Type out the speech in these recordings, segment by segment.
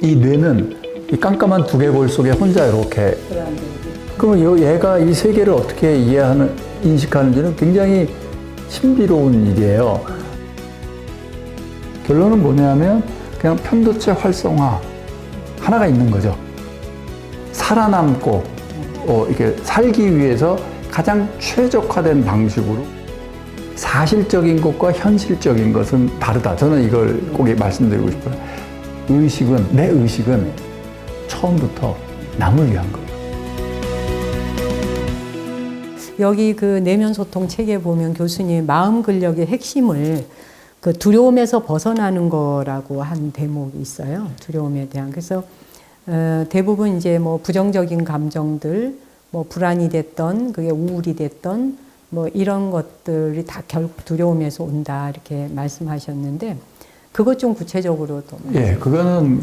이 뇌는 이 깜깜한 두개골 속에 혼자 이렇게. 그러면 얘가 이 세계를 어떻게 인식하는지는 굉장히 신비로운 일이에요. 결론은 뭐냐면 그냥 편도체 활성화 하나가 있는 거죠. 살아남고 이렇게 살기 위해서 가장 최적화된 방식으로. 사실적인 것과 현실적인 것은 다르다. 저는 이걸 꼭 말씀드리고 싶어요. 내 의식은 처음부터 남을 위한 거예요. 여기 그 내면 소통 책에 보면 교수님 마음 근력의 핵심을 그 두려움에서 벗어나는 거라고 한 대목이 있어요. 두려움에 대한. 그래서 대부분 이제 뭐 부정적인 감정들, 뭐 불안이 됐던, 그게 우울이 됐던, 뭐 이런 것들이 다 결국 두려움에서 온다 이렇게 말씀하셨는데 그것 좀 구체적으로 또. 예, 그거는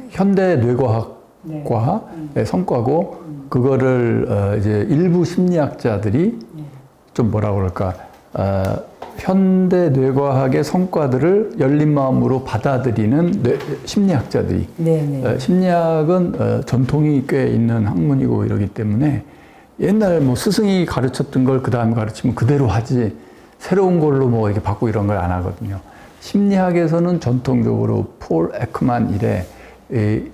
현대 뇌과학과의 성과고 그거를 이제 일부 심리학자들이 좀 뭐라 그럴까 현대 뇌과학의 성과들을 열린 마음으로 받아들이는 심리학자들이. 심리학은 전통이 꽤 있는 학문이고 이러기 때문에 옛날 뭐 스승이 가르쳤던 걸 그 다음에 가르치면 그대로 하지 새로운 걸로 뭐 이렇게 바꾸고 이런 걸 안 하거든요. 심리학에서는 전통적으로 폴 에크만 이래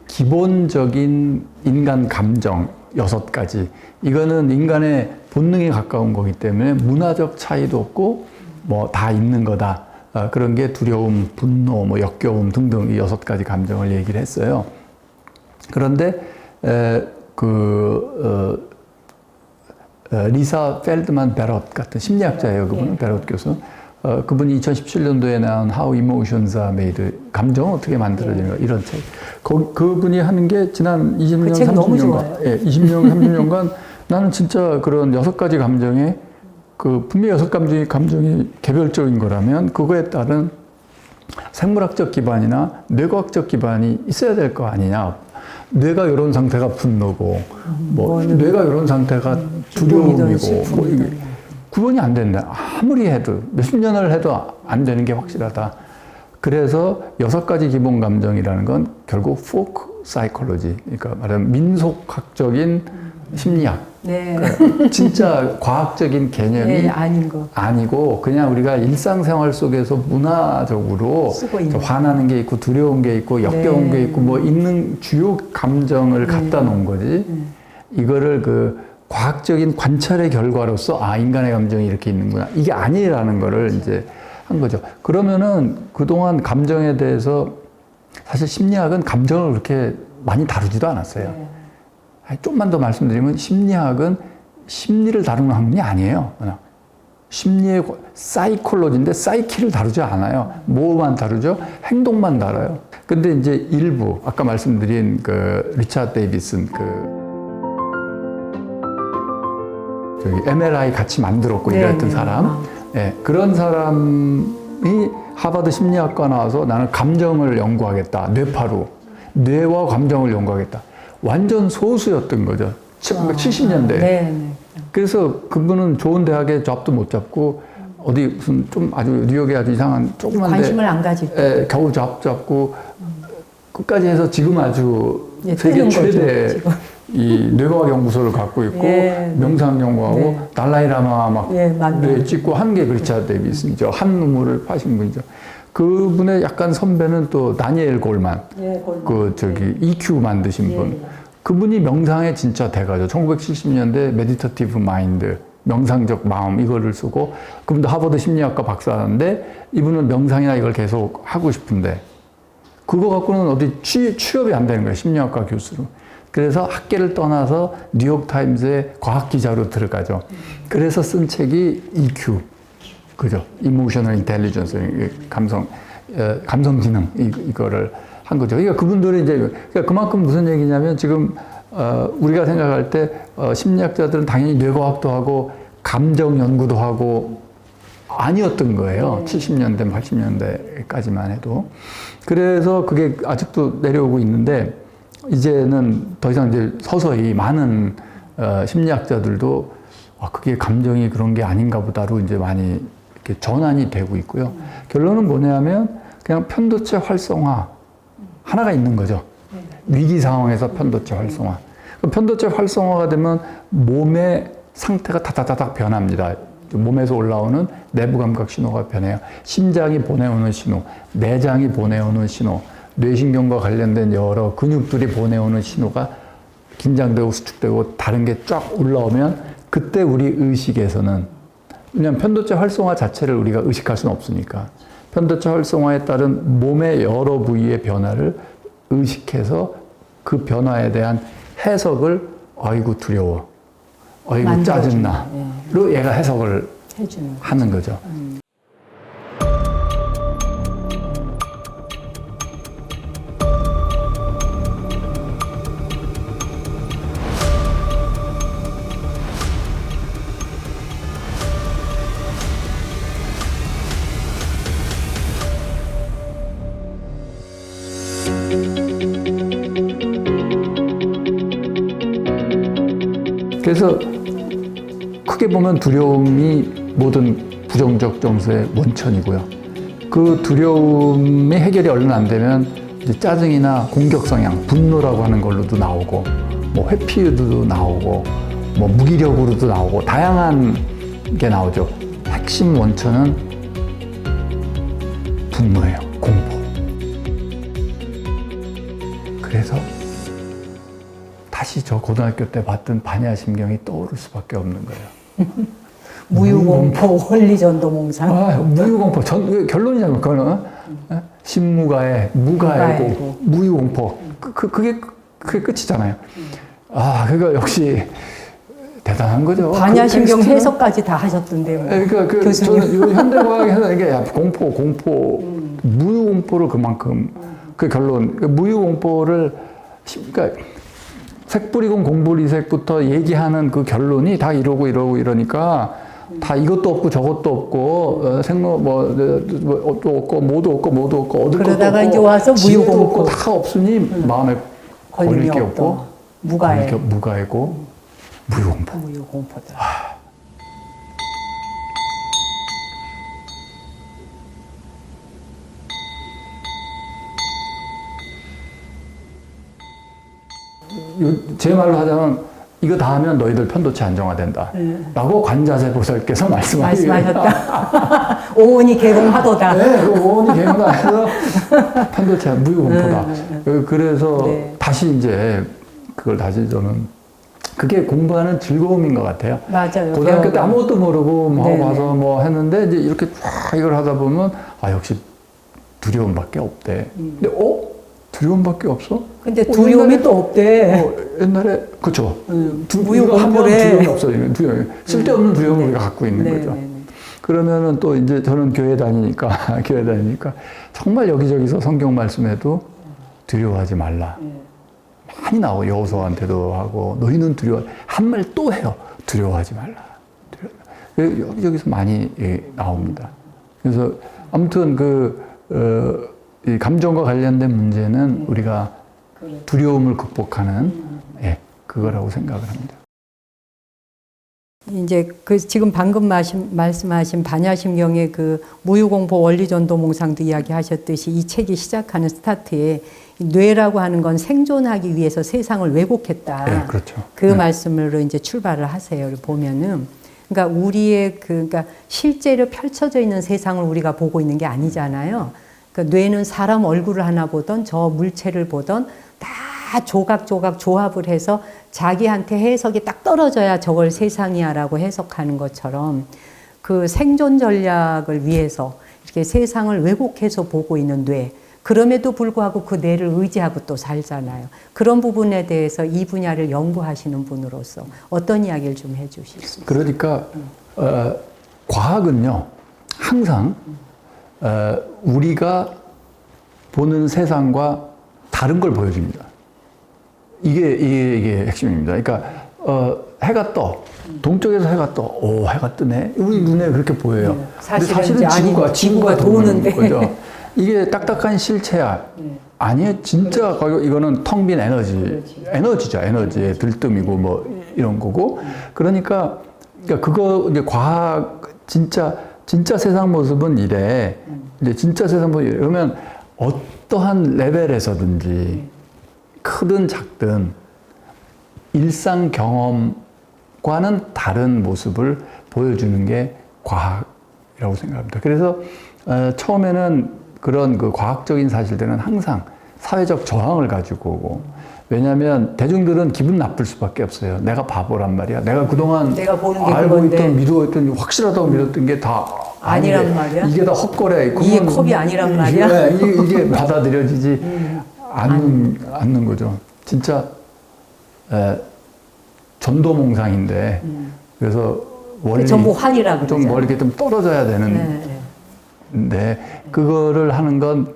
기본적인 인간 감정 6가지. 이거는 인간의 본능에 가까운 거기 때문에 문화적 차이도 없고 뭐 다 있는 거다. 그런 게 두려움, 분노, 뭐 역겨움 등등 이 6가지 감정을 얘기를 했어요. 그런데 리사 펠드만 베럿 같은 심리학자예요. 그분은 베럿 교수. 그분이 2017년도에 나온 How Emotions Are Made, 감정은 어떻게 만들어지는가 이런 책. 그분이 하는 게 지난 20년, 그 책 30년간, 예, 20년, 30년간 나는 진짜 그런 6가지 감정에 분명히 6감정이 개별적인 거라면 그거에 따른 생물학적 기반이나 뇌과학적 기반이 있어야 될 거 아니냐. 뇌가 이런 상태가 분노고, 뇌가 이런 상태가 두려움이고, 이게 구분이 안 된다. 아무리 해도, 몇십 년을 해도 안 되는 게 확실하다. 그래서 6가지 기본 감정이라는 건 결국 folk psychology, 그러니까 말하면 민속학적인 심리학. 그러니까 진짜 과학적인 개념이 아니고 그냥 우리가 일상생활 속에서 문화적으로 화나는 게 있고 두려운 게 있고 역겨운 게 있고 뭐 있는 주요 감정을 갖다 놓은 거지. 이거를 과학적인 관찰의 결과로서 인간의 감정이 이렇게 있는구나. 이게 아니라는 거를 이제 한 거죠. 그러면은 그동안 감정에 대해서 사실 심리학은 감정을 그렇게 많이 다루지도 않았어요. 좀만 더 말씀드리면 심리학은 심리를 다루는 학문이 아니에요. 심리의 사이콜로지인데 사이키를 다루지 않아요. 뭐만 다루죠? 행동만 다뤄요. 근데 이제 일부 아까 말씀드린 리차드 데이비슨 MRI 같이 만들었고 이랬던 사람, 그런 사람이 하버드 심리학과 나와서 나는 감정을 연구하겠다. 뇌파로 뇌와 감정을 연구하겠다. 완전 소수였던 거죠. 1970년대. 그래서 그분은 좋은 대학에 잡도 못 잡고 어디 무슨 좀 아주 뉴욕에 아주 이상한 조그만데 관심을 안 가지고 겨우 잡고 끝까지 해서 지금 아주 세계 최대 이 뇌과학 연구소를 갖고 있고 명상 연구하고 달라이라마 막 찍고 한 게 리차드 데이비슨이죠. 한 우물을 파신 분이죠. 그분의 약간 선배는 또 다니엘 골만, EQ 만드신 분. 그분이 명상의 진짜 대가죠. 1970년대 메디터티브 마인드, 명상적 마음 이거를 쓰고 그분도 하버드 심리학과 박사인데 이분은 명상이나 이걸 계속 하고 싶은데 그거 갖고는 어디 취업이 안 되는 거예요. 심리학과 교수로. 그래서 학계를 떠나서 뉴욕타임즈의 과학기자로 들어가죠. 그래서 쓴 책이 EQ. 그죠? Emotional Intelligence, 감성지능, 이거를 한 거죠. 그러니까 그분들이 그러니까 그만큼 무슨 얘기냐면 지금, 우리가 생각할 때, 심리학자들은 당연히 뇌과학도 하고, 감정 연구도 하고, 아니었던 거예요. 70년대, 80년대까지만 해도. 그래서 그게 아직도 내려오고 있는데, 이제는 더 이상 이제 서서히 많은, 심리학자들도, 그게 감정이 그런 게 아닌가 보다로 이제 많이 이렇게 전환이 되고 있고요. 결론은 뭐냐면 그냥 편도체 활성화 하나가 있는 거죠. 위기 상황에서 편도체 활성화. 편도체 활성화가 되면 몸의 상태가 다다다닥 변합니다. 몸에서 올라오는 내부 감각 신호가 변해요. 심장이 보내오는 신호, 내장이 보내오는 신호, 뇌신경과 관련된 여러 근육들이 보내오는 신호가 긴장되고 수축되고 다른 게 쫙 올라오면 그때 우리 의식에서는, 왜냐하면 편도체 활성화 자체를 우리가 의식할 수는 없으니까 편도체 활성화에 따른 몸의 여러 부위의 변화를 의식해서 그 변화에 대한 해석을 아이고 두려워, 아이고 짜증나로 얘가 해석을 해주는 하는 거죠. 그래서 크게 보면 두려움이 모든 부정적 정서의 원천이고요. 그 두려움이 해결이 얼른 안 되면 이제 짜증이나 공격 성향, 분노라고 하는 걸로도 나오고, 뭐 회피로도 나오고, 뭐 무기력으로도 나오고, 다양한 게 나오죠. 핵심 원천은 분노예요. 공포. 그래서 다시 저 고등학교 때 봤던 반야심경이 떠오를 수밖에 없는 거예요. 무유공포 원리전도몽상. 무유공포. 결론이잖아요. 그거는 신무가의 무가의고 무유공포. 그게 끝이잖아요. 그러니까 역시 대단한 거죠. 반야심경 해석까지 다 하셨던데요. 그러니까 교수님. 저는 현대과학에서 이게 공포, 무유공포를 그만큼 그 결론, 무유공포를 그러니까 색불이공 공불이색부터 얘기하는 그 결론이 다 이러고 이러니까 다 이것도 없고 저것도 없고 생로 또 없고 뭐도 없고 얻을 것도 그러다가 없고 이제 와서 무유공포 다 없으니 마음에 걸릴 게 없고 무가해. 무가해고 무유공포. 무유공포다. 제 말로 하자면 이거 다 하면 너희들 편도체 안정화된다 라고 관자재 보살께서 말씀하셨다. 오온이 개공하도다. 네, 오온이 개공하면서 편도체 무유공포다. 그래서 다시 이제 그걸 다시 저는 그게 공부하는 즐거움인 것 같아요. 맞아요. 고등학교 때 아무것도 모르고 뭐 와서 뭐 했는데 이제 이렇게 쫙 이걸 하다 보면 역시 두려움밖에 없대. 근데 두려움밖에 없어? 근데 두려움이 또 없대. 옛날에 그렇죠. 무유공포래. 두려움이 없어요. 쓸데없는 두려움을 우리가 갖고 있는 거죠. 그러면은 또 이제 저는 교회 다니니까 정말 여기저기서 성경 말씀에도 두려워하지 말라. 많이 나오고 여호수아한테도 하고 너희는 두려워 한 말 또 해요. 두려워하지 말라. 여기저기서 많이 나옵니다. 그래서 아무튼 이 감정과 관련된 문제는 우리가 두려움을 극복하는 그거라고 생각을 합니다. 이제 지금 방금 말씀하신 반야심경의 무유공포 원리전도몽상도 이야기하셨듯이 이 책이 시작하는 스타트에 뇌라고 하는 건 생존하기 위해서 세상을 왜곡했다. 네, 그렇죠. 그 말씀으로 이제 출발을 하세요. 보면은 그러니까 우리의 그러니까 실제로 펼쳐져 있는 세상을 우리가 보고 있는 게 아니잖아요. 그러니까 뇌는 사람 얼굴을 하나 보던 저 물체를 보던 다 조각조각 조합을 해서 자기한테 해석이 딱 떨어져야 저걸 세상이야라고 해석하는 것처럼 그 생존 전략을 위해서 이렇게 세상을 왜곡해서 보고 있는 뇌. 그럼에도 불구하고 그 뇌를 의지하고 또 살잖아요. 그런 부분에 대해서 이 분야를 연구하시는 분으로서 어떤 이야기를 좀 해주실 수 있어요? 그러니까 과학은요 항상 우리가 보는 세상과 다른 걸 보여줍니다. 이게 핵심입니다. 그러니까 해가 떠. 동쪽에서 해가 떠. 해가 뜨네. 우리 눈에 그렇게 보여요. 근데 사실은 지구가 도는데. 거죠. 이게 딱딱한 실체야. 아니에요. 진짜 이거는 텅 빈 에너지죠. 에너지의 들뜸이고 뭐 이런 거고. 그러니까 그거 이제 과학 진짜 세상 모습은 이래. 이제 진짜 세상 모습 그러면 어떠한 레벨에서든지 크든 작든 일상 경험과는 다른 모습을 보여주는 게 과학이라고 생각합니다. 그래서 처음에는 그런 그 과학적인 사실들은 항상 사회적 저항을 가지고 오고, 왜냐하면 대중들은 기분 나쁠 수밖에 없어요. 내가 바보란 말이야. 내가 그동안 내가 보는 게 알고 그건데. 있던 믿어있던 확실하다고 믿었던 게 다 아니란 말이야? 이게 다 헛거래. 이게 컵이 아니란 말이야? 이게 받아들여지지 않는 거죠. 진짜 전도몽상인데 그래서 원리 전부 환이라 그러죠. 좀 멀리 좀 떨어져야 되는데 그거를 하는 건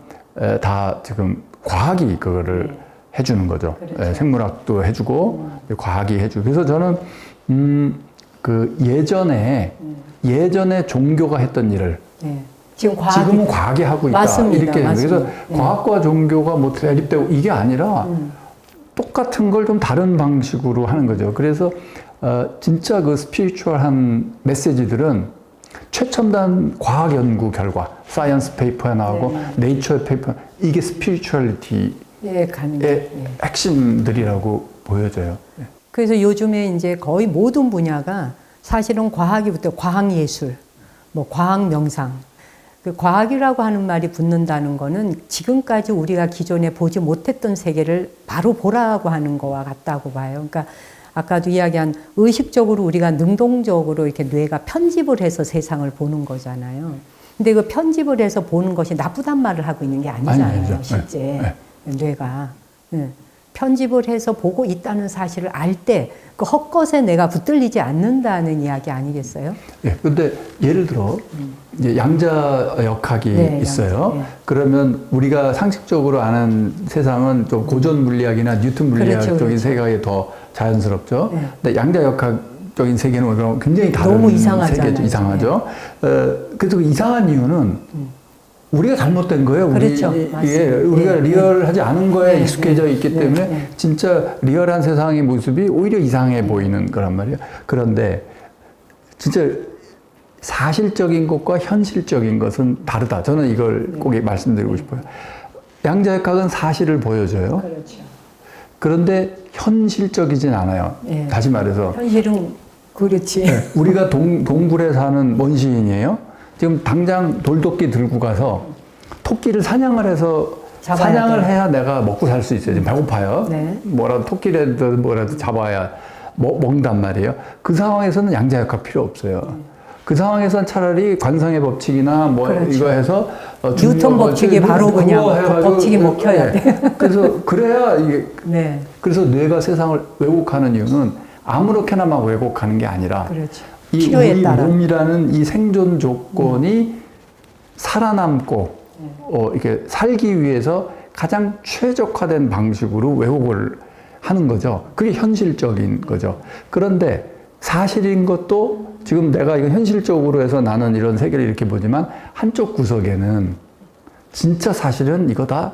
다 지금 과학이 그거를 해주는 거죠. 그렇죠. 생물학도 해주고 과학이 해주고. 그래서 저는 그 예전에 종교가 했던 일을 지금은 과학이 하고 있다. 맞습니다. 이렇게 맞습니다. 그래서 과학과 종교가 뭐 대립되고 이게 아니라 똑같은 걸 좀 다른 방식으로 하는 거죠. 그래서 진짜 그 스피리추얼한 메시지들은 최첨단 과학 연구 결과, 사이언스 페이퍼에 나오고 네이처 페이퍼, 이게 스피리추얼리티의 핵심들이라고 보여져요. 그래서 요즘에 이제 거의 모든 분야가 사실은 과학이부터 과학예술, 뭐 과학명상, 그 과학이라고 하는 말이 붙는다는 거는 지금까지 우리가 기존에 보지 못했던 세계를 바로 보라고 하는 거와 같다고 봐요. 그러니까 아까도 이야기한 의식적으로 우리가 능동적으로 이렇게 뇌가 편집을 해서 세상을 보는 거잖아요. 근데 그 편집을 해서 보는 것이 나쁘단 말을 하고 있는 게 아니잖아요. 아니죠. 실제 뇌가 편집을 해서 보고 있다는 사실을 알 때 그 헛것에 내가 붙들리지 않는다는 이야기 아니겠어요? 예. 근데 예를 들어 이제 양자역학이 있어요. 그러면 우리가 상식적으로 아는 세상은 좀 고전 물리학이나 뉴턴 물리학적인 그렇죠. 세계가 더 자연스럽죠. 근데 양자역학적인 세계는 굉장히 다른 너무 이상하잖아요. 세계죠. 이상하죠. 그래서 그 이상한 이유는 우리가 잘못된 거예요. 그렇죠. 우리가 리얼하지 않은 거에 익숙해져 있기 때문에 진짜 리얼한 세상의 모습이 오히려 이상해 보이는 거란 말이에요. 그런데 진짜 사실적인 것과 현실적인 것은 다르다. 저는 이걸 꼭 말씀드리고 싶어요. 양자역학은 사실을 보여줘요. 그렇죠. 그런데 현실적이진 않아요. 다시 말해서 현실은 그렇지. 우리가 동굴에 사는 원시인이에요. 지금 당장 돌도끼 들고 가서 토끼를 사냥을 해서 사냥을 해야 내가 먹고 살 수 있어요. 지금 배고파요. 뭐라도 토끼라도 뭐라도 잡아야 먹는단 말이에요. 그 상황에서는 양자역학 필요 없어요. 그 상황에서는 차라리 관성의 법칙이나 뭐 이거 해서 뉴턴 법칙이 바로 그냥 그 법칙이 먹혀야 돼. 그래서 그래야 이게 그래서 뇌가 세상을 왜곡하는 이유는 아무렇게나 막 왜곡하는 게 아니라 이 우리 몸이라는 이 생존 조건이 살아남고 이렇게 살기 위해서 가장 최적화된 방식으로 왜곡을 하는 거죠. 그게 현실적인 거죠. 그런데 사실인 것도 지금 내가 이거 현실적으로 해서 나는 이런 세계를 이렇게 보지만 한쪽 구석에는 진짜 사실은 이거다.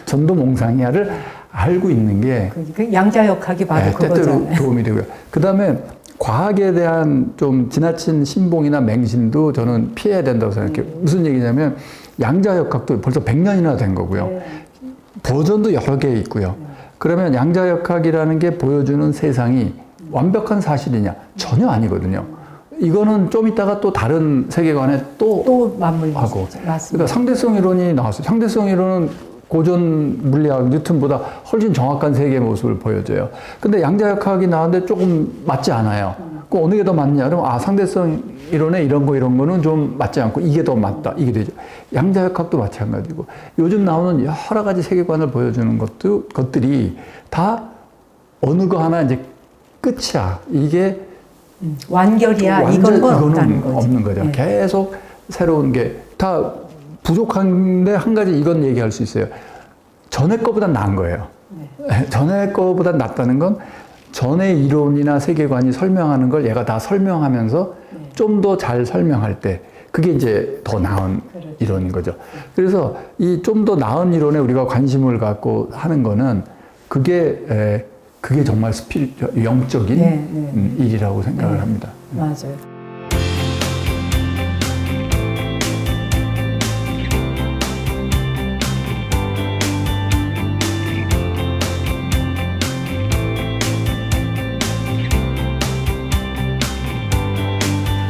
전도몽상이야를 알고 있는 게 그 양자역학이 바로 그거잖아요. 때때로 도움이 되고요. 그 다음에 과학에 대한 좀 지나친 신봉이나 맹신도 저는 피해야 된다고 생각해요. 무슨 얘기냐면 양자역학도 벌써 100년이나 된 거고요. 버전도 여러 개 있고요. 그러면 양자역학이라는 게 보여주는 세상이 완벽한 사실이냐? 전혀 아니거든요. 이거는 좀 이따가 또 다른 세계관에 또 하고. 그러니까 상대성 이론이 나왔어요. 상대성 이론은 고전 물리학 뉴턴보다 훨씬 정확한 세계의 모습을 보여줘요. 근데 양자역학이 나왔는데 조금 맞지 않아요. 그 어느 게 더 맞냐? 그러면 상대성 이론에 이런 거는 좀 맞지 않고 이게 더 맞다. 이게 되죠. 양자역학도 마찬가지고 요즘 나오는 여러 가지 세계관을 보여주는 것들이 다 어느 거 하나 이제 끝이야. 이게 완결이야. 이거는 없는 거죠. 계속 새로운 게 다 부족한데 한 가지 이건 얘기할 수 있어요. 전에 거보다 나은 거예요. 전에 거보다 낫다는 건 전의 이론이나 세계관이 설명하는 걸 얘가 다 설명하면서 좀 더 잘 설명할 때 그게 이제 더 나은 이론인 거죠. 그래서 이 좀 더 나은 이론에 우리가 관심을 갖고 하는 거는 그게 정말 영적인 일이라고 생각을 합니다. 맞아요.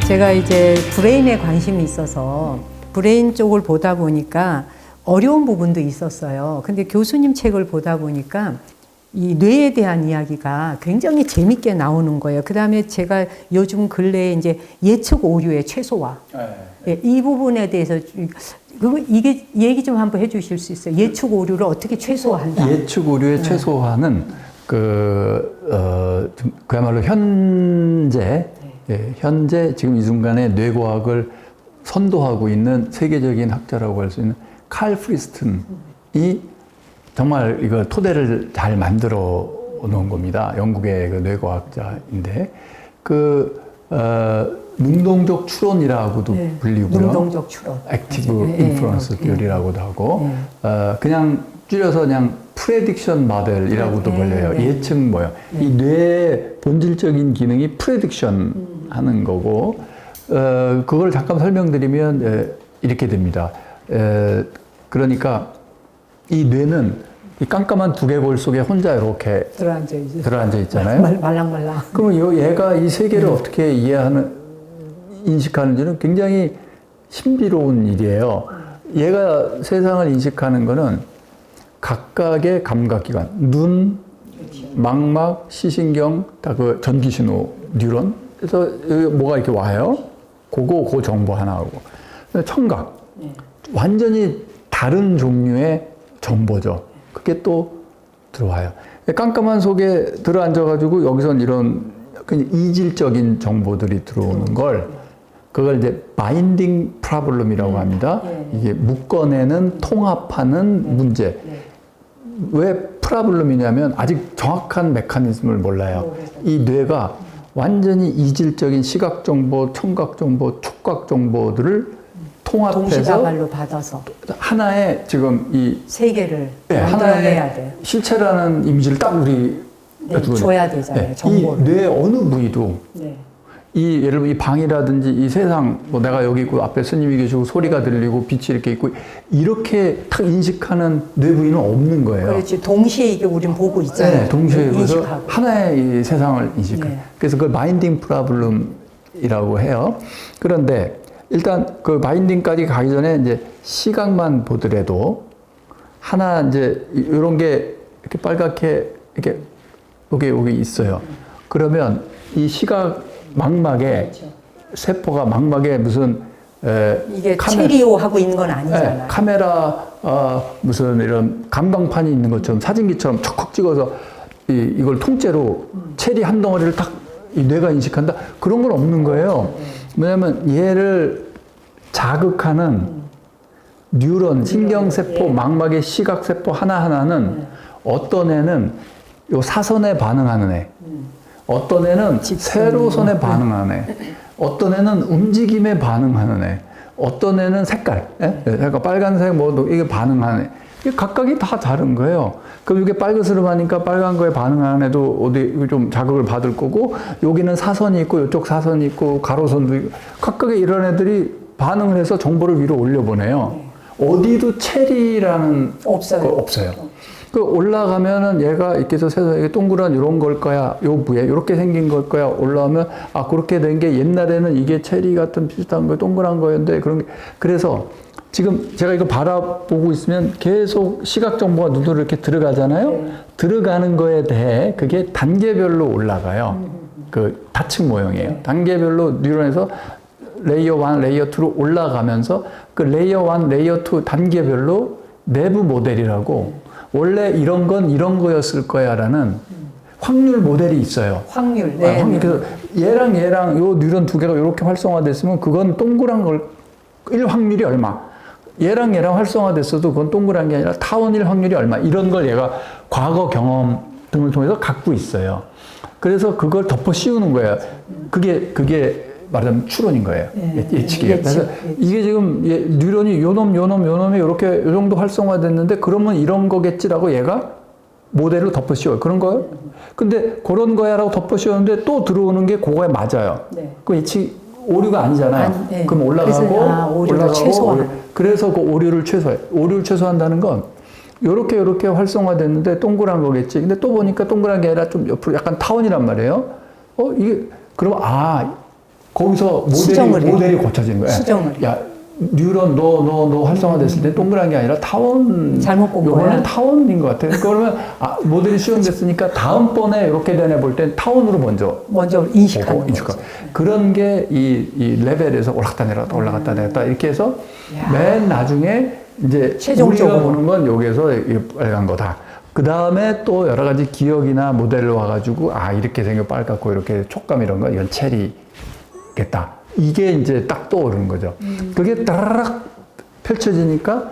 제가 이제 브레인에 관심이 있어서 브레인 쪽을 보다 보니까 어려운 부분도 있었어요. 근데 교수님 책을 보다 보니까 이 뇌에 대한 이야기가 굉장히 재밌게 나오는 거예요. 그 다음에 제가 요즘 근래에 이제 예측 오류의 최소화. 예, 이 부분에 대해서 이게 얘기 좀 한번 해주실 수 있어요? 예측 오류를 어떻게 최소화한다? 예측 오류의 최소화는 그야말로 현재 지금 이 순간에 뇌과학을 선도하고 있는 세계적인 학자라고 할 수 있는 칼 프리스튼이 정말 이거 토대를 잘 만들어 놓은 겁니다. 영국의 그 뇌과학자인데 능동적 추론이라고도 불리고요. 능동적 추론. 액티브 인프루언스 띠어리라고도 하고 그냥 줄여서 그냥 프레딕션 모델이라고도 불려요. 예측 뭐요. 이 뇌의 본질적인 기능이 프레딕션 하는 거고 그걸 잠깐 설명드리면 이렇게 됩니다. 그러니까 이 뇌는 이 깜깜한 두개골 속에 혼자 이렇게 들어앉아 있잖아요. 말랑말랑. 그러면 얘가 이 세계를 어떻게 인식하는지는 굉장히 신비로운 일이에요. 얘가 세상을 인식하는 거는 각각의 감각기관, 눈, 망막, 시신경, 다 그 전기신호, 뉴런. 그래서 뭐가 이렇게 와요. 그 정보 하나 하고. 청각. 완전히 다른 종류의 정보죠. 그게 또 들어와요. 깜깜한 속에 들어앉아가지고 여기선 이런 그냥 이질적인 정보들이 들어오는 걸 그걸 이제 바인딩 프로블럼이라고 합니다. 이게 묶어내는 통합하는 문제. 왜 프로블럼이냐면 아직 정확한 메커니즘을 몰라요. 이 뇌가 완전히 이질적인 시각 정보, 청각 정보, 촉각 정보들을 통합해서 동시다발로 받아서 하나의 지금 이 세계를 만들어내야 돼. 실체라는 이미지를 딱 우리 줘야 되잖아요. 정보를. 이 뇌 어느 부위도 이 예를 들어 이 방이라든지 이 세상 뭐 내가 여기 있고 앞에 스님이 계시고 소리가 들리고 빛이 이렇게 있고 이렇게 딱 인식하는 뇌 부위는 없는 거예요. 그렇지. 동시에 이게 우린 보고 있잖아요. 네, 동시에 그래서 인식하고. 하나의 이 세상을 인식하는. 그래서 그걸 마인딩 프로블럼이라고 해요. 그런데 일단 그 바인딩까지 가기 전에 이제 시각만 보더라도 하나 이제 이런 게 이렇게 빨갛게 이렇게 여기 있어요. 그러면 이 시각 망막에 세포가 망막에 무슨 이게 체리오 하고 있는 건 아니잖아요. 카메라 무슨 이런 감광판이 있는 것처럼 사진기처럼 척척 찍어서 이걸 통째로 체리 한 덩어리를 딱 이 뇌가 인식한다? 그런 건 없는 거예요. 뭐냐면 얘를 자극하는 뉴런, 신경세포, 망막의 시각세포 하나하나는 어떤 애는 요 사선에 반응하는 애, 어떤 애는 세로선에 반응하는 애, 어떤 애는 움직임에 반응하는 애, 어떤 애는 색깔, 그러니까 빨간색 뭐 이게 반응하는 애. 이게 각각이 다 다른 거예요. 그럼 이게 빨그스름하니까 빨간 거에 반응하는 애도 어디 좀 자극을 받을 거고, 여기는 사선이 있고, 이쪽 사선이 있고, 가로선도 있고, 각각의 이런 애들이 반응을 해서 정보를 위로 올려보내요. 어디도 체리라는 없어요. 거 없어요. 그 올라가면은 얘가 이렇게 해서 세상에 동그란 이런 걸 거야. 요 부에 이렇게 생긴 걸 거야. 올라오면 아 그렇게 된 게 옛날에는 이게 체리 같은 비슷한 거 동그란 거였는데 그런 게 그래서 지금 제가 이거 바라보고 있으면 계속 시각 정보가 눈으로 이렇게 들어가잖아요. 들어가는 거에 대해 그게 단계별로 올라가요. 그 다층 모형이에요. 단계별로 뉴런에서 레이어 1, 레이어 2로 올라가면서 그 레이어 1, 레이어 2 단계별로 내부 모델이라고 원래 이런 건 이런 거였을 거야 라는 확률 모델이 있어요. 확률. 네. 확률. 그래서 얘랑 요 뉴런 두 개가 이렇게 활성화됐으면 그건 동그란 걸 1 확률이 얼마. 얘랑 활성화됐어도 그건 동그란 게 아니라 타원일 확률이 얼마. 이런 걸 얘가 과거 경험 등을 통해서 갖고 있어요. 그래서 그걸 덮어 씌우는 거예요. 그게 말하자면 추론인 거예요. 예측이에요. 그래서 이게 지금 뉴런이 요놈이 이렇게 요 정도 활성화됐는데 그러면 이런 거겠지라고 얘가 모델로 덮어 씌워요. 그런 거예요? 근데 그런 거야라고 덮어 씌웠는데 또 들어오는 게 그거에 맞아요. 그 예측 오류가 아니잖아요. 그럼 올라가고 최소화하는. 그래서 그 오류를 최소해. 오류를 최소화한다는 건 요렇게 활성화됐는데 동그란 거겠지. 근데 또 보니까 동그란 게 아니라 좀 옆으로 약간 타원이란 말이에요. 이게 그럼 거기서 수정을 모델이 고쳐지는 거야. 수정을 야, 뉴런 너 활성화됐을 때 동그란 게 아니라 타원. 잘못 본 거야. 요거는 타원인 것 같아. 그러면 모델이 수정됐으니까 다음번에 이렇게 되네 볼 땐 타원으로 먼저 인식하는 거죠. 그런 게 이 레벨에서 올라갔다 내려갔다 올라갔다 내려갔다 이렇게 해서 맨 나중에 이제 최종적으로 우리가 보는 건 여기에서 빨간 거다. 그 다음에 또 여러 가지 기억이나 모델로 와가지고 이렇게 생겨 빨갛고 이렇게 촉감 이런 거 이건 체리겠다. 이게 이제 딱 떠오르는 거죠. 그게 따라락 펼쳐지니까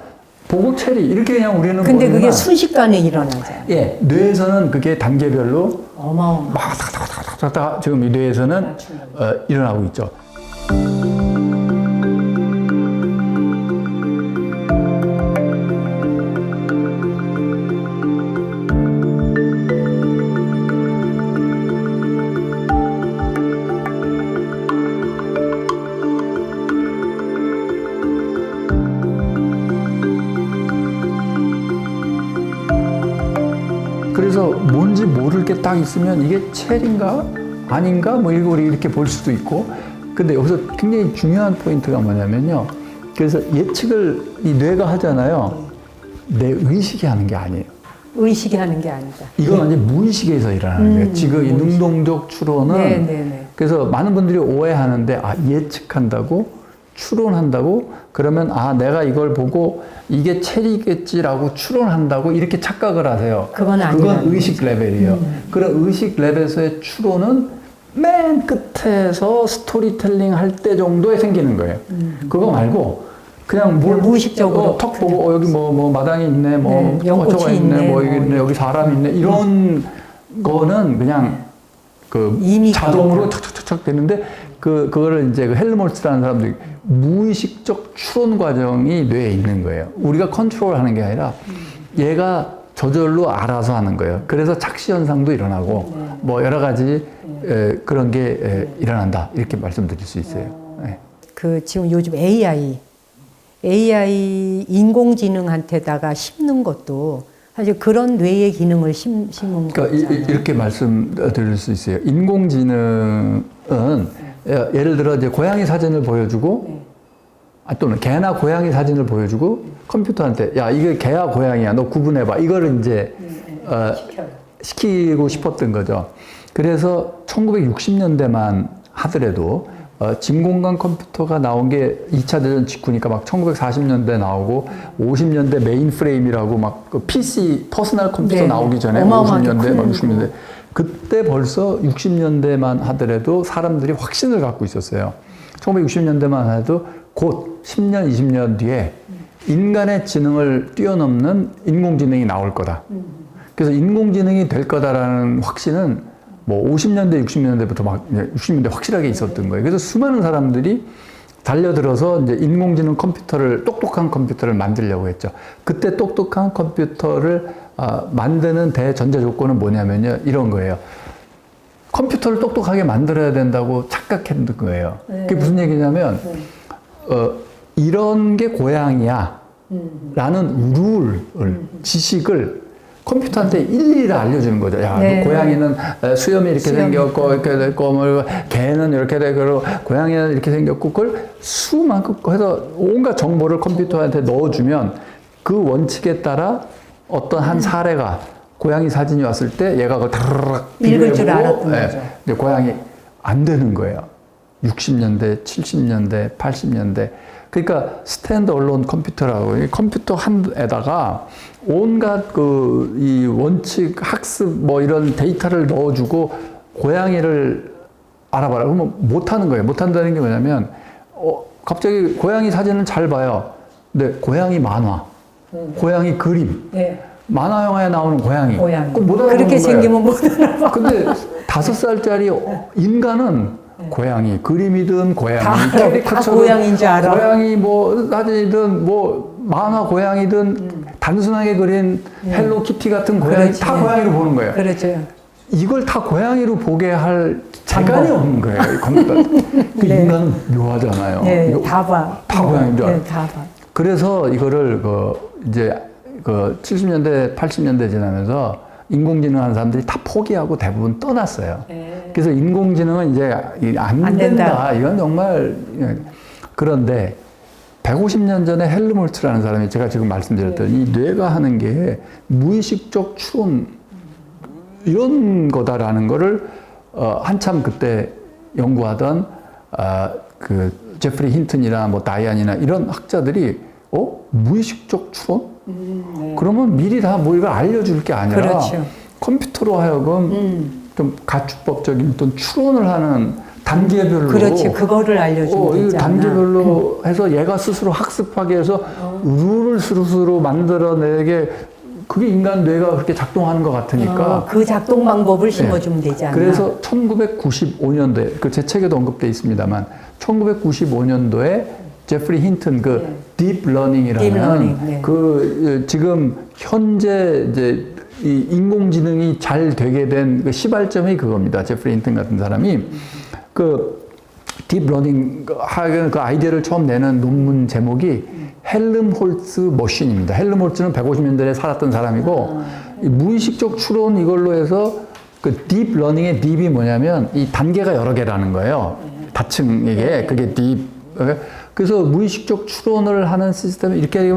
보고 체리 이렇게 그냥 우리는 근데 그게 보지만 순식간에 일어나잖아요. 예, 뇌에서는 그게 단계별로 어마어마. 막 탁탁탁탁탁 지금 이 뇌에서는 일어나고 있죠. 그래서 뭔지 모를 게 딱 있으면 이게 체리인가 아닌가 뭐 이거 우리 이렇게 볼 수도 있고 근데 여기서 굉장히 중요한 포인트가 뭐냐면요. 그래서 예측을 이 뇌가 하잖아요. 내 의식이 하는 게 아니에요. 의식이 하는 게 아니다. 이건 완전 무의식에서 일어나는 거예요. 지금 이 능동적 추론은 네네네. 그래서 많은 분들이 오해하는데 예측한다고 추론한다고 그러면 내가 이걸 보고 이게 체리겠지라고 추론한다고 이렇게 착각을 하세요. 그건 아니에요. 그건 의식 레벨이에요. 그런 의식 레벨에서의 추론은 맨 끝에서 스토리텔링 할 때 정도에 생기는 거예요. 그거 말고 그냥 무의식적으로 턱 보고 여기 뭐 마당이 있네, 연꽃이 저거 있네, 뭐 여기 사람이 있네 이런 거는 그냥 이미 자동으로 척척척척 되는데 그거를 이제 헬르몰츠라는 사람들이 무의식적 추론 과정이 뇌에 있는 거예요. 우리가 컨트롤하는 게 아니라 얘가 저절로 알아서 하는 거예요. 그래서 착시 현상도 일어나고 뭐 여러 가지 그런 게 일어난다 이렇게 말씀드릴 수 있어요. 네. 지금 요즘 AI 인공지능한테다가 심는 것도 사실 그런 뇌의 기능을 심은 그러니까 거잖아요. 이렇게 말씀드릴 수 있어요. 인공지능은 예를 들어 이제 고양이 사진을 보여주고 또는 개나 고양이 사진을 보여주고 컴퓨터한테 야 이게 개야 고양이야 너 구분해봐 이거를 이제 시키고 싶었던 거죠. 그래서 1960년대만 하더라도 진공관 컴퓨터가 나온 게 2차 대전 직후니까 막 1940년대 나오고 50년대 메인프레임이라고 막 PC 퍼스널 컴퓨터 나오기 전에 50년대 막 60년대 그때 벌써 60년대만 하더라도 사람들이 확신을 갖고 있었어요. 1960년대만 해도 곧 10년, 20년 뒤에 인간의 지능을 뛰어넘는 인공지능이 나올 거다. 그래서 인공지능이 될 거다라는 확신은 뭐 50년대, 60년대부터 막 60년대 확실하게 있었던 거예요. 그래서 수많은 사람들이 달려들어서 이제 인공지능 컴퓨터를 똑똑한 컴퓨터를 만들려고 했죠. 그때 똑똑한 컴퓨터를 만드는 대전제 조건은 뭐냐면요. 이런 거예요. 컴퓨터를 똑똑하게 만들어야 된다고 착각했던 거예요. 그게 무슨 얘기냐면 이런 게 고양이야 라는 룰을 지식을 컴퓨터한테 일일이 알려주는 거죠. 야, 고양이는 수염이 이렇게 생겼고, 이렇게 됐고, 뭐, 개는 이렇게 되고, 고양이는 이렇게 생겼고, 그걸 수만큼 해서 온갖 정보를 컴퓨터한테 넣어주면 그 원칙에 따라 어떤 한 사례가 고양이 사진이 왔을 때 얘가 그걸 다르락 읽을 줄 알았던 거죠. 근데 고양이 안 되는 거예요. 60년대, 70년대, 80년대. 그러니까 스탠드 얼론 컴퓨터라고 이 컴퓨터 한에다가 온갖 이 원칙 학습 뭐 이런 데이터를 넣어주고 고양이를 알아봐라. 그러면 못 하는 거예요. 못 한다는 게 뭐냐면 갑자기 고양이 사진을 잘 봐요. 근데 고양이 만화, 고양이 그림, 만화 영화에 나오는 고양이. 그럼 못 알아보는 그렇게 거예요. 생기면 못 알아봐. 근데 5살짜리 인간은 고양이 그림이든 고양이 다 고양이인 줄 알아. 고양이 뭐 사진이든 뭐 만화 고양이든 단순하게 그린 헬로키티 같은 고양이 그렇지. 다 고양이로 보는 거예요. 그렇죠. 이걸 다 고양이로 보게 할 재간이 없는 거예요. 이 컴퓨터. 그 인간은 묘하잖아요. 네, 다 봐. 다 고양이인 줄 알아. 네, 다 봐. 그래서 이거를 이제 70년대, 80년대 지나면서 인공지능 하는 사람들이 다 포기하고 대부분 떠났어요. 네. 그래서 인공지능은 이제 안 된다. 이건 정말. 그런데 150년 전에 헬름홀츠라는 사람이 제가 지금 말씀드렸던 이 뇌가 하는 게 무의식적 추론 이런 거다라는 거를 한참 그때 연구하던 그 제프리 힌튼이나 뭐 다이안이나 이런 학자들이 무의식적 추론? 네. 그러면 미리 다 뭐 이걸 알려줄 게 아니라 그렇죠. 컴퓨터로 하여금 좀 가축법적인 어떤 추론을 하는 단계별로 그렇지. 그거를 알려주면 되지 않나. 단계별로 해서 얘가 스스로 학습하게 해서 룰을 스스로 만들어내게 그게 인간 뇌가 그렇게 작동하는 것 같으니까 그 작동 방법을 심어주면 되지 않나. 그래서 1995년도에 그 제 책에도 언급돼 있습니다만 1995년도에 제프리 힌튼 그 딥러닝이라는 네. 그 지금 현재 이제 이 인공지능이 잘 되게 된 그 시발점이 그겁니다. 제프리 힌튼 같은 사람이 그 딥러닝 하여간 그 아이디어를 처음 내는 논문 제목이 헬름홀츠 머신입니다. 헬름홀츠는 150년대에 살았던 사람이고 이 무의식적 추론 이걸로 해서 그 딥러닝의 딥이 뭐냐면 이 단계가 여러 개라는 거예요. 다층에게 그게 딥. 그래서 무의식적 추론을 하는 시스템이 이렇게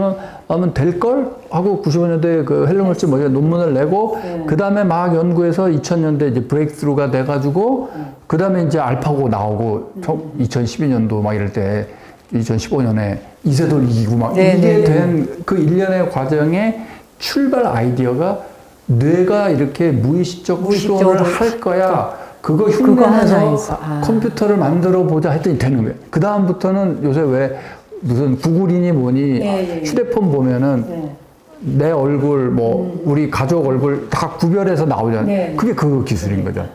하면 될걸? 하고 95년도에 그 헬름홀츠 논문을 내고 그 다음에 막 연구해서 2000년대 이제 브레이크스루가 돼가지고 그 다음에 이제 알파고 나오고 2012년도 막 이럴 때 2015년에 이세돌 이기고 막 이게 된 그 일련의 과정에 출발 아이디어가 뇌가 이렇게 무의식적 추론을 할 거야. 그거 흉내내서 컴퓨터를 만들어 보자 했더니 되는 거예요. 그 다음부터는 요새 왜 무슨 구글이니 뭐니 휴대폰 보면은 내 얼굴 뭐 우리 가족 얼굴 다 구별해서 나오잖아요. 그게 그 기술인 거죠.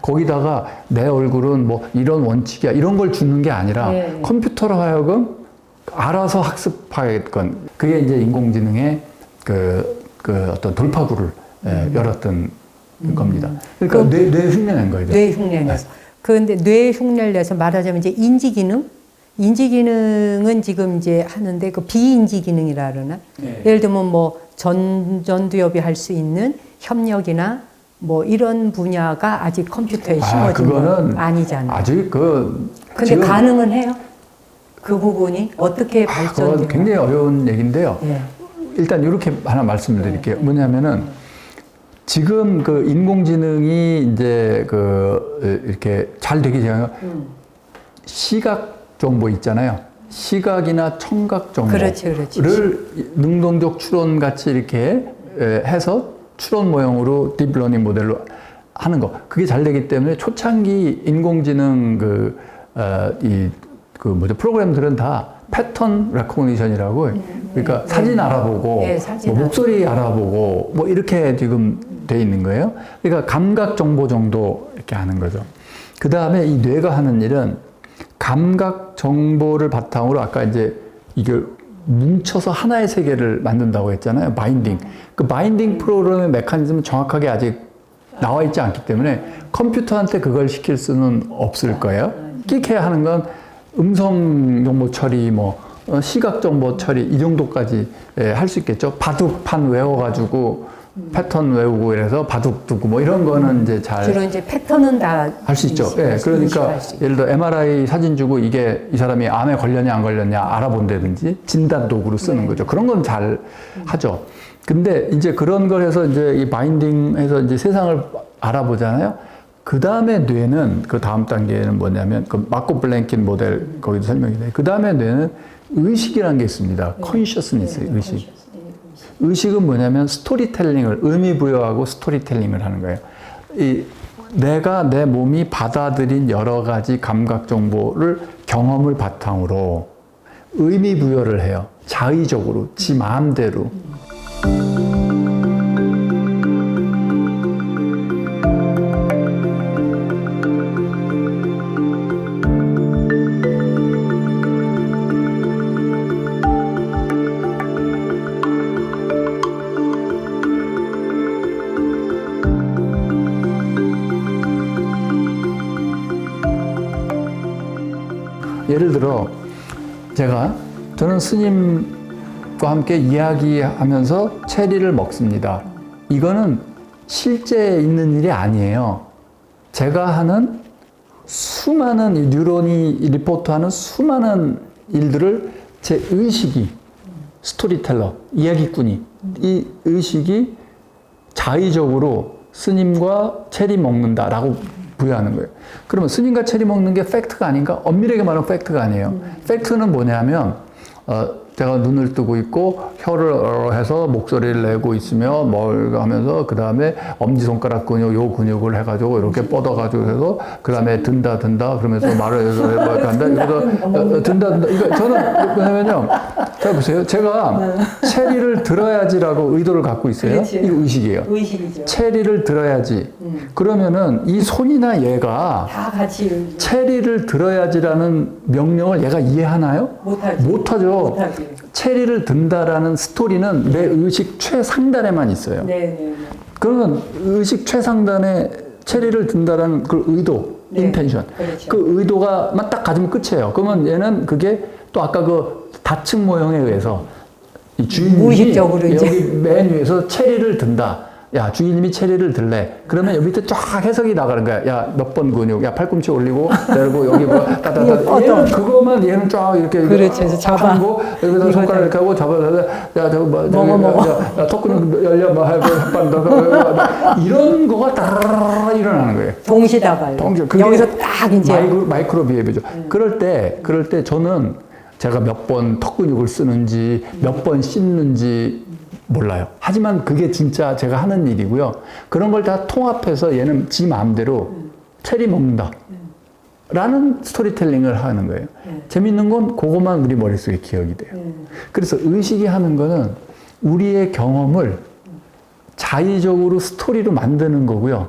거기다가 내 얼굴은 뭐 이런 원칙이야 이런 걸 주는 게 아니라 컴퓨터로 하여금 알아서 학습하게끔 그게 이제 인공지능의 그 어떤 돌파구를 열었던 겁니다. 그러니까 뇌 흉내낸 거예요. 뇌 흉내내서. 그런데 뇌 흉내를 내서 말하자면 이제 인지 기능? 인지 기능은 지금 이제 하는데 그 비인지 기능이라 그러나? 예를 들면 뭐 전두엽이 할 수 있는 협력이나 뭐 이런 분야가 아직 컴퓨터에 심어진 건 아니잖아요. 아직 근데 가능은 해요? 그 부분이 어떻게 발전되나요? 굉장히 어려운 얘기인데요. 일단 이렇게 하나 말씀을 드릴게요. 뭐냐면은 지금 그 인공지능이 이제 이렇게 잘 되기 전에 시각 정보 있잖아요. 시각이나 청각 정보를 능동적 추론 같이 이렇게 해서 추론 모형으로 딥러닝 모델로 하는 거. 그게 잘 되기 때문에 초창기 인공지능 프로그램들은 다 패턴 레코니션이라고 그러니까 사진 알아보고 뭐 목소리 알아보고 뭐 이렇게 지금 돼 있는 거예요. 그러니까 감각 정보 정도 이렇게 하는 거죠. 그 다음에 이 뇌가 하는 일은 감각 정보를 바탕으로 아까 이제 이게 뭉쳐서 하나의 세계를 만든다고 했잖아요. 바인딩. 그 바인딩 프로그램의 메커니즘은 정확하게 아직 나와 있지 않기 때문에 컴퓨터한테 그걸 시킬 수는 없을 거예요. 끼케 하는 건 음성 정보 처리, 뭐 시각 정보 처리 이 정도까지 할 수 있겠죠. 바둑판 외워가지고 패턴 외우고 이래서 바둑 두고 뭐 이런 거는 이제 주로 이제 패턴은 다 할 수 있죠. 그러니까 예를 들어 MRI 사진 주고 이게 이 사람이 암에 걸렸냐 안 걸렸냐 알아본다든지 진단 도구로 쓰는 거죠. 그런 건 잘 하죠. 근데 이제 그런 걸 해서 이제 이 바인딩해서 이제 세상을 알아보잖아요. 그 다음에 뇌는 그 다음 단계는 뭐냐면 그 마코 블랭킨 모델 거기도 설명이 돼요. 그 다음에 뇌는 의식이라는 게 있습니다. consciousness 의식. 의식은 뭐냐면 스토리텔링을 의미 부여하고 스토리텔링을 하는 거예요. 내가 내 몸이 받아들인 여러 가지 감각 정보를 경험을 바탕으로 의미 부여를 해요. 자의적으로 지 마음대로. 예를 들어 저는 스님과 함께 이야기하면서 체리를 먹습니다. 이거는 실제 있는 일이 아니에요. 제가 하는 수많은 이 뉴런이 리포트하는 수많은 일들을 제 의식이 스토리텔러, 이야기꾼이 이 의식이 자의적으로 스님과 체리 먹는다라고 부여하는 거예요. 그러면 스님과 체리 먹는 게 팩트가 아닌가? 엄밀하게 말하면 팩트가 아니에요. 팩트는 뭐냐면 제가 눈을 뜨고 있고 혀를 해서 목소리를 내고 있으며 뭘 하면서 그 다음에 엄지손가락 근육 요 근육을 해가지고 이렇게 뻗어가지고 해서 그 다음에 든다 그러면서 말을 해서 뭐 이렇게 한다 이거 든다 이거 저는 뭐냐면요. 자 보세요. 제가 체리를 들어야지라고 의도를 갖고 있어요. 그렇지. 이거 의식이에요. 의식이죠. 체리를 들어야지. 그러면은 이 손이나 얘가 다 같이 체리를 들어야지라는 명령을 얘가 이해하나요? 못하지. 못하죠. 못하지. 체리를 든다라는 스토리는 내 의식 최상단에만 있어요. 네네. 그러면 의식 최상단에 체리를 든다라는 그 의도, 네. 인텐션. 그렇죠. 그 의도가만 딱 가지면 끝이에요. 그러면 얘는 그게 또 아까 그 다층 모형에 의해서 이 주인님이 무의식적으로 여기 이제. 맨 위에서 체리를 든다. 야, 주인님이 체리를 들래. 그러면 여기 밑에 쫙 해석이 나가는 거야. 야, 몇 번 근육. 야, 팔꿈치 올리고, 내리고, 여기 뭐, 따따따. 얘는 그거만, 얘는 쫙 이렇게. 그렇지. 그래서 잡아. 하고, 여기다 손가락 이렇게 하고, 잡아서, 야, 저거 뭐, 먹어. 야, 턱근육 열려, 뭐, 하고, 한번 더. 이런 거가 따라라라 일어나는 거예요. 동시다발. 그게 여기서 딱 이제 마이크로 비헤비죠. 그럴 때 저는 제가 몇 번 턱 근육을 쓰는지, 몇 번 씻는지, 몰라요. 하지만 그게 진짜 제가 하는 일이고요. 그런 걸 다 통합해서 얘는 지 마음대로 체리 먹는다. 라는 스토리텔링을 하는 거예요. 재밌는 건 그것만 우리 머릿속에 기억이 돼요. 그래서 의식이 하는 거는 우리의 경험을 자의적으로 스토리로 만드는 거고요.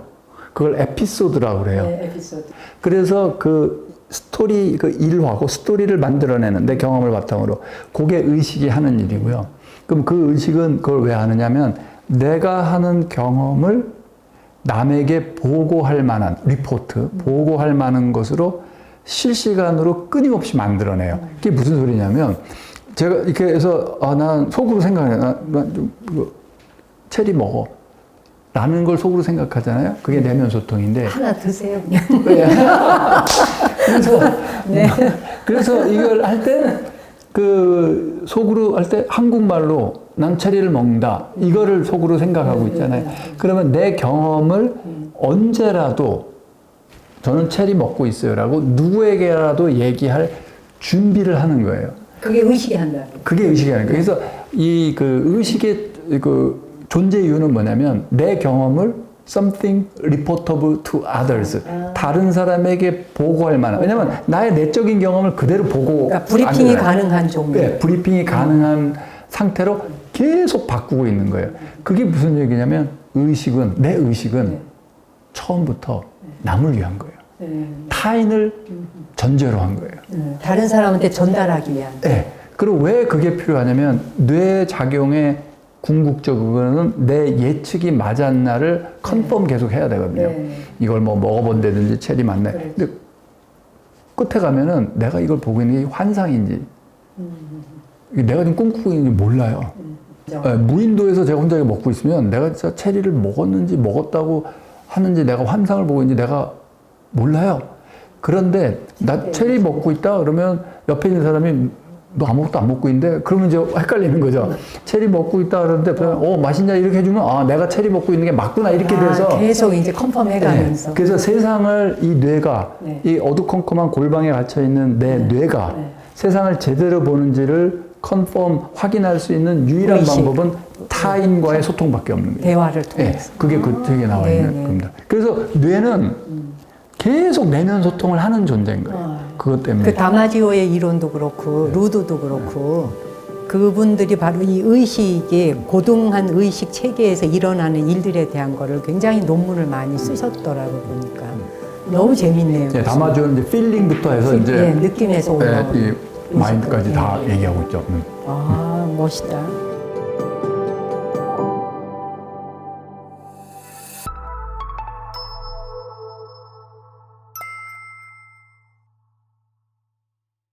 그걸 에피소드라고 그래요. 네, 에피소드. 그래서 그 스토리, 그 일화고 스토리를 만들어내는 내 경험을 바탕으로 그게 의식이 하는 일이고요. 그럼 그 의식은 그걸 왜 하느냐면 내가 하는 경험을 남에게 보고할 만한 리포트, 보고할 만한 것으로 실시간으로 끊임없이 만들어내요. 그게 무슨 소리냐면 제가 이렇게 해서 난 속으로 생각해. 난 체리 먹어. 라는 걸 속으로 생각하잖아요. 그게 내면 소통인데. 하나 드세요, 그냥. 그래서 이걸 할 때 그 속으로 할 때 한국말로 난 체리를 먹는다. 이거를 속으로 생각하고 있잖아요. 그러면 내 경험을 언제라도 저는 체리 먹고 있어요라고 누구에게라도 얘기할 준비를 하는 거예요. 그게 의식이 한다. 그게 의식이 하는 거예요. 그래서 이 그 의식의 그 존재 이유는 뭐냐면 내 경험을 something reportable to others. 다른 사람에게 보고할 만한. 왜냐면 나의 내적인 경험을 그대로 보고. 그러니까 브리핑이 가능한 종류. 네, 브리핑이 가능한 상태로 계속 바꾸고 있는 거예요. 그게 무슨 얘기냐면 내 의식은 처음부터 남을 위한 거예요. 타인을 전제로 한 거예요. 다른 사람한테 전달하기 위한. 네. 그리고 왜 그게 필요하냐면 뇌 작용의 궁극적으로는 내 예측이 맞았나를 컨펌 계속 해야 되거든요. 이걸 뭐 먹어본다든지 체리 맞네. 근데 끝에 가면은 내가 이걸 보고 있는 게 환상인지 내가 지금 꿈꾸고 있는지 몰라요. 무인도에서 제가 혼자 먹고 있으면 내가 진짜 체리를 먹었는지 먹었다고 하는지 내가 환상을 보고 있는지 내가 몰라요. 그런데 나 체리 먹고 있다 그러면 옆에 있는 사람이 너 아무것도 안 먹고 있는데? 그러면 이제 헷갈리는 거죠. 체리 먹고 있다 그러는데, 맛있냐? 이렇게 해주면, 내가 체리 먹고 있는 게 맞구나. 이렇게 돼서. 계속 이제 컨펌 해가면서. 네. 그래서 세상을 이 뇌가, 이 어두컴컴한 골방에 갇혀있는 내 뇌가 세상을 제대로 보는지를 컨펌, 확인할 수 있는 유일한 의식. 방법은 타인과의 소통밖에 없는 거예요. 대화를 통해서. 그게 그 책에 나와 있는 겁니다. 그래서 뇌는 계속 내면 소통을 하는 존재인 거예요. 그것 때문에. 그 다마지오의 이론도 그렇고 루드도 그렇고 그분들이 바로 이 의식이 고등한 의식 체계에서 일어나는 일들에 대한 거를 굉장히 논문을 많이 쓰셨더라고 보니까 너무 재밌네요. 네, 다마지오는 이제 필링부터 해서 이제 느낌에서 올라오는 이 마인드까지 다 얘기하고 있죠. 멋있다.